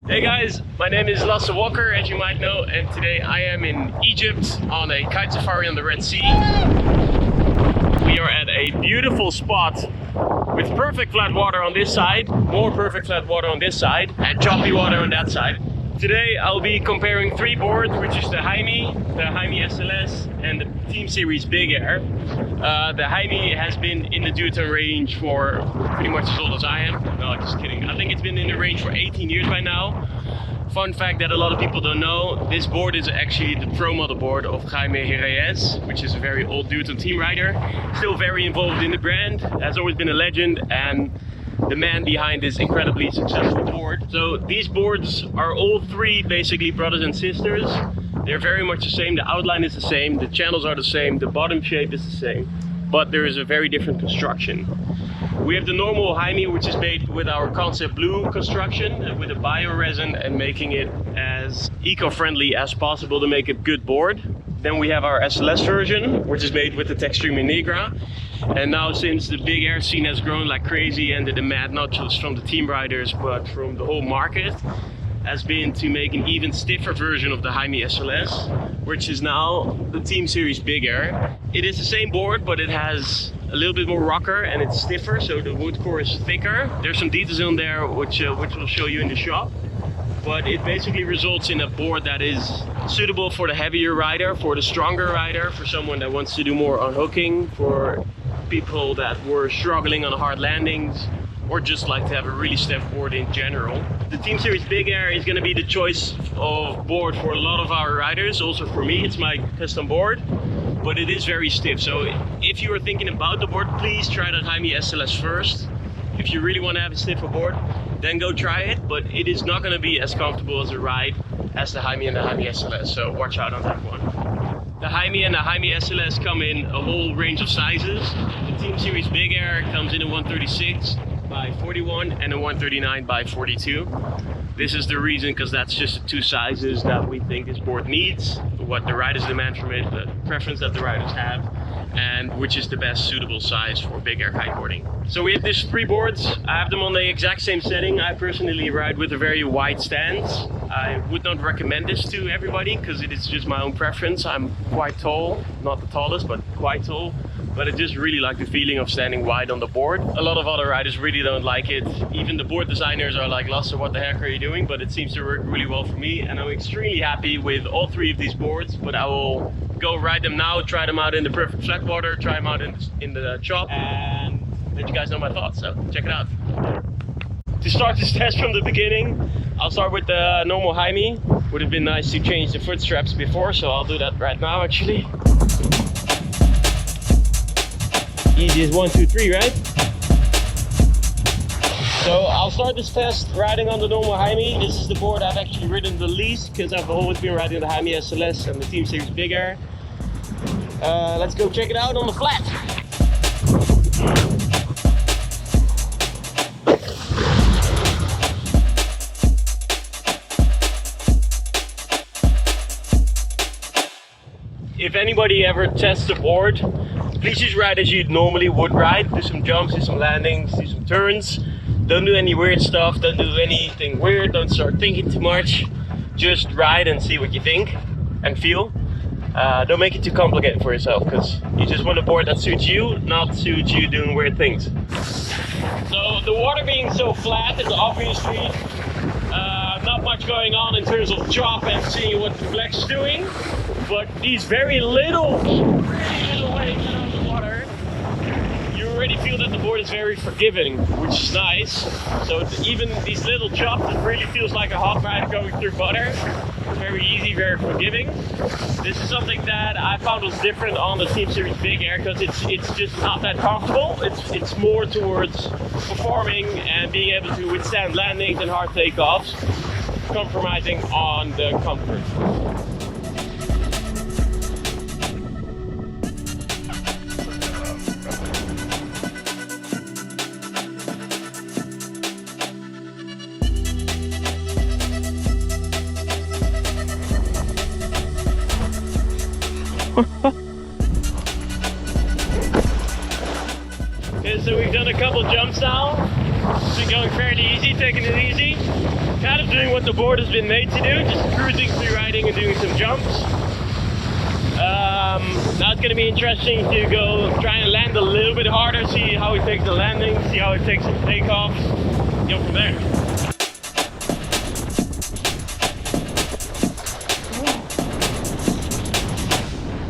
Hey guys, my name is Lasse Walker, as you might know, and today I am in Egypt on a kite safari on the Red Sea. We are at a beautiful spot with perfect flat water on this side, more perfect flat water on this side, and choppy water on that side. Today I'll be comparing three boards, which is the Jaime SLS, and the Team Series Big Air. The Jaime has been in the Duotone range for pretty much as old as I am. No, just kidding. I think it's been in the range for 18 years by now. Fun fact that a lot of people don't know, this board is actually the pro model board of Jaime SLS, which is a very old Duotone team rider. Still very involved in the brand, has always been a legend, and the man behind this incredibly successful board. So these boards are all three basically brothers and sisters. They're very much the same, the outline is the same, the channels are the same, the bottom shape is the same, but there is a very different construction. We have the normal Jaime, which is made with our Concept Blue construction, with a bio-resin and making it as eco-friendly as possible to make a good board. Then we have our SLS version, which is made with the Textreme Negra. And now, since the big air scene has grown like crazy and the demand not just from the team riders but from the whole market has been to make an even stiffer version of the Jaime SLS, which is now the Team Series Big Air. It is the same board, but it has a little bit more rocker and it's stiffer, so the wood core is thicker. There's some details in there which we'll show you in the shop. But it basically results in a board that is suitable for the heavier rider, for the stronger rider, for someone that wants to do more unhooking, for people that were struggling on hard landings, or just like to have a really stiff board in general. The Team Series Big Air is going to be the choice of board for a lot of our riders. Also for me, it's my custom board, but it is very stiff. So if you are thinking about the board, please try the Jaime SLS first. If you really want to have a stiffer board, then go try it, but it is not going to be as comfortable as a ride as the Jaime and the Jaime SLS, so watch out on that one. The Jaime and the Jaime SLS come in a whole range of sizes. The Team Series Big Air comes in a 136 by 41 and a 139 by 42. This is the reason, because that's just the two sizes that we think this board needs, what the riders demand from it, the preference that the riders have, and which is the best suitable size for big air kiteboarding. So we have these three boards. I have them on the exact same setting. I personally ride with a very wide stance. I would not recommend this to everybody because it is just my own preference. I'm quite tall, not the tallest, but quite tall. But I just really like the feeling of standing wide on the board. A lot of other riders really don't like it. Even the board designers are like, Lasse, what the heck are you doing? But it seems to work really well for me, and I'm extremely happy with all three of these boards. But I will go ride them now, try them out in the perfect flat water, try them out in the chop, and let you guys know my thoughts. So check it out. To start this test from the beginning, I'll start with the normal Jaime. Would have been nice to change the foot straps before, so I'll do that right now actually. Easy as 1, 2, 3, right? So I'll start this test riding on the normal Jaime. This is the board I've actually ridden the least because I've always been riding the Jaime SLS and the Team Series Big Air. Let's go check it out on the flat. If anybody ever tests the board, please just ride as you normally would ride. Do some jumps, do some landings, do some turns. Don't do any weird stuff, don't do anything weird, don't start thinking too much. Just ride and see what you think and feel. Don't make it too complicated for yourself, because you just want a board that suits you, not suits you doing weird things. So the water being so flat is obviously not much going on in terms of chop and seeing what the flex is doing. But these very little waves around the water, you already feel that the board is very forgiving, which is nice. So even these little chops, it really feels like a hot knife going through butter. It's very easy, very forgiving. This is something that I found was different on the Team Series Big Air, because it's just not that comfortable. It's more towards performing and being able to withstand landings and hard takeoffs, compromising on the comfort. Okay, so we've done a couple jumps now. been going fairly easy, taking it easy. Kind of doing what the board has been made to do, just cruising through riding and doing some jumps. Now it's going to be interesting to go try and land a little bit harder, see how it takes the landing, see how it takes the takeoff, go from there.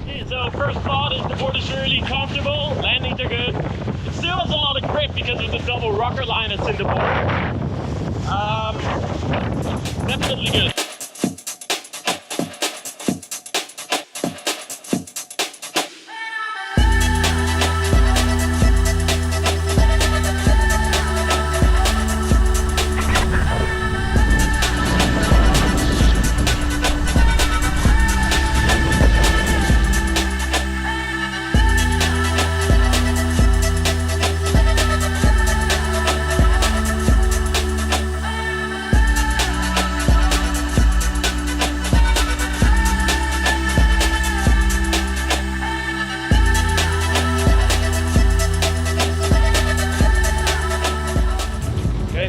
Okay, so first thought is the board is really comfortable, landings are good. It still has a lot of grip because of the double rocker line that's in the board. Definitely good.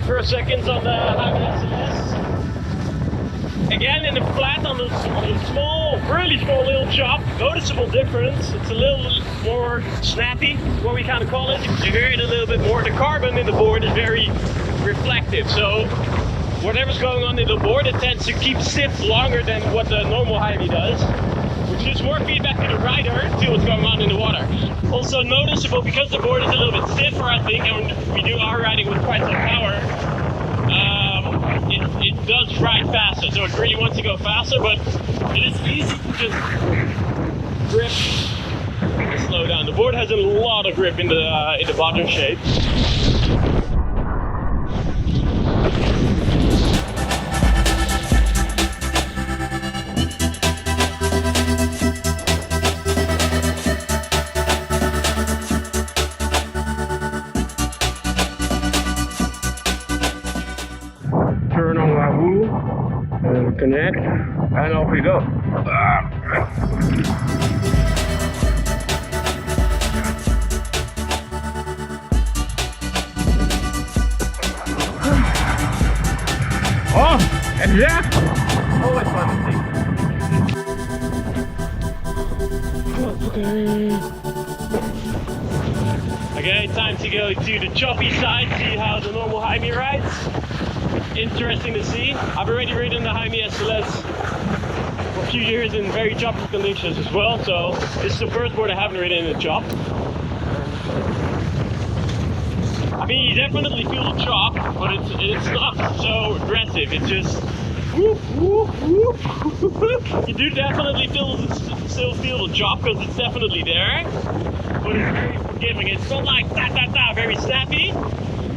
First seconds on the Jaime SLS. Again in the flat on the small, really small little chop. Noticeable difference. It's a little more snappy, what we kind of call it. You hear it a little bit more. The carbon in the board is very reflective. So whatever's going on in the board, it tends to keep stiff longer than what the normal Jaime does, which gives more feedback to the rider to see what's going on in the water. Also noticeable because the board is a little bit stiffer, I think, and we do our riding with quite some power. It does ride faster, so it really wants to go faster, but it is easy to just grip and slow down. The board has a lot of grip in the bottom shape. Turn on our wheel, connect, and off we go. Oh, and yeah, always fun to see. Okay, time to go to the choppy side, see how the normal Jaime rides. Interesting to see. I've already ridden the Jaime SLS for a few years in very choppy conditions as well, so this is the first board I haven't ridden in a chop. I mean, you definitely feel the chop, but it's not so aggressive. It's just whoop, whoop, whoop, whoop. You do definitely still feel the chop because it's definitely there, but it's very forgiving. It's not like da-da-da, very snappy,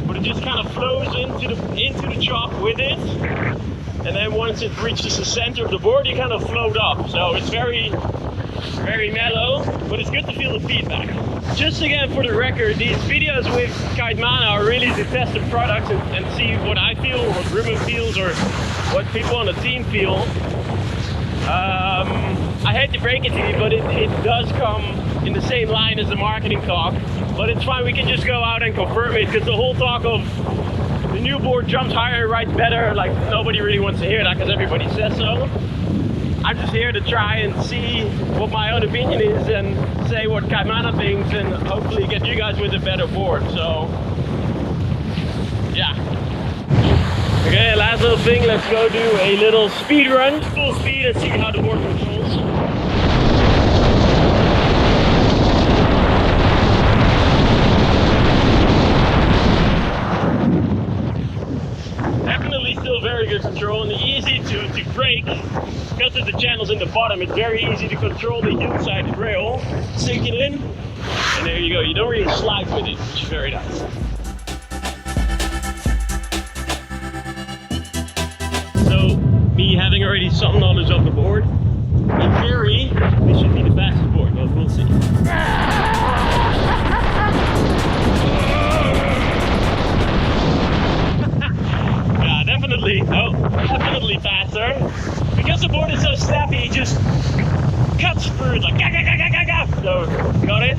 but it just kind of flows into the chop with it, and then once it reaches the center of the board, you kind of float up. So it's very, very mellow, but it's good to feel the feedback. Just again for the record, these videos with Kitemana are really to test the product and see what I feel, or what Ruben feels, or what people on the team feel. I hate to break it to you, but it does come in the same line as the marketing talk, but it's fine, we can just go out and confirm it, because the whole talk of the new board jumps higher, rides better, like nobody really wants to hear that because everybody says so. I'm just here to try and see what my own opinion is and say what Kitemana thinks and hopefully get you guys with a better board, so yeah. Okay, last little thing, let's go do a little speed run, full speed, and see how the board controls. Definitely still very good control and easy to brake. Because of the channels in the bottom, it's very easy to control the inside rail, sink it in, and there you go. You don't really slide with it, which is very nice. So, me having already some knowledge of the board, in theory, this should be the fastest board, but we'll see. Yeah, definitely, definitely faster. Because the board is so snappy, it just cuts through it like ga ga ga ga ga ga. So, got it?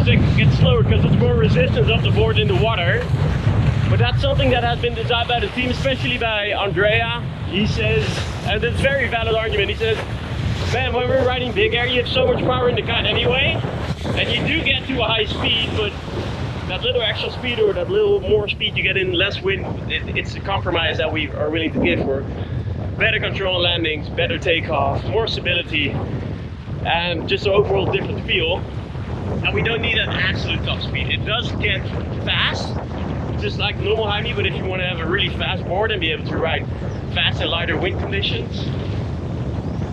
sometimes it gets slower because it's more resistance of the board in the water. But that's something that has been designed by the team, especially by Andrea. He says, and it's a very valid argument, he says, man, when we're riding big air, you have so much power in the kite anyway, and you do get to a high speed, but that little extra speed or that little more speed you get in less wind, it's a compromise that we are willing to give for better control on landings, better takeoff, more stability, and just an overall different feel. And we don't need an absolute top speed. It does get fast, just like normal Jaime, but if you want to have a really fast board and be able to ride fast in lighter wind conditions,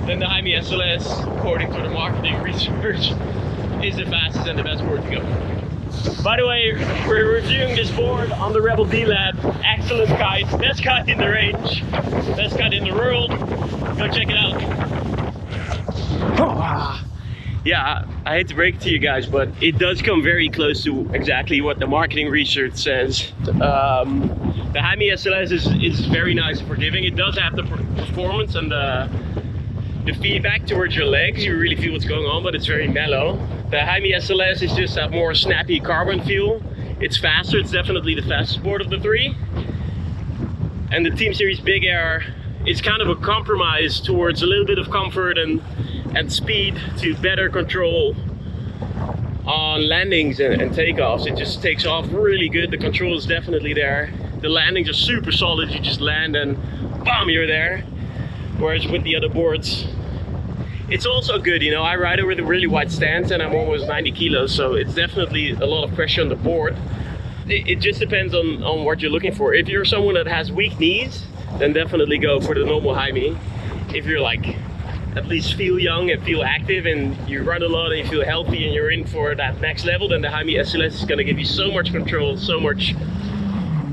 then the Jaime SLS, according to the marketing research, is the fastest and the best board to go. By the way, we're reviewing this board on the Rebel D-Lab. Excellent kite, best kite in the range, best kite in the world. Go check it out. Yeah, I hate to break it to you guys, but it does come very close to exactly what the marketing research says. The Jaime SLS is very nice and forgiving. It does have the performance and the feedback towards your legs. You really feel what's going on, but it's very mellow. The Jaime SLS is just that more snappy carbon feel. It's faster, it's definitely the fastest board of the three. And the Team Series Big Air is kind of a compromise towards a little bit of comfort and speed to better control on landings and takeoffs. It just takes off really good. The control is definitely there. The landings are super solid. You just land and bam, you're there. Whereas with the other boards, it's also good, you know, I ride it with a really wide stance and I'm almost 90 kilos, so it's definitely a lot of pressure on the board. It just depends on what you're looking for. If you're someone that has weak knees, then definitely go for the normal Jaime. If you're like, at least feel young and feel active and you run a lot and you feel healthy and you're in for that next level, then the Jaime SLS is going to give you so much control, so much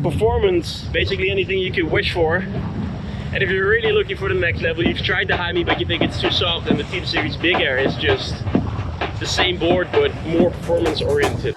performance, basically anything you could wish for. And if you're really looking for the next level, you've tried the Jaime but you think it's too soft, then the Team Series Big Air is just the same board but more performance oriented.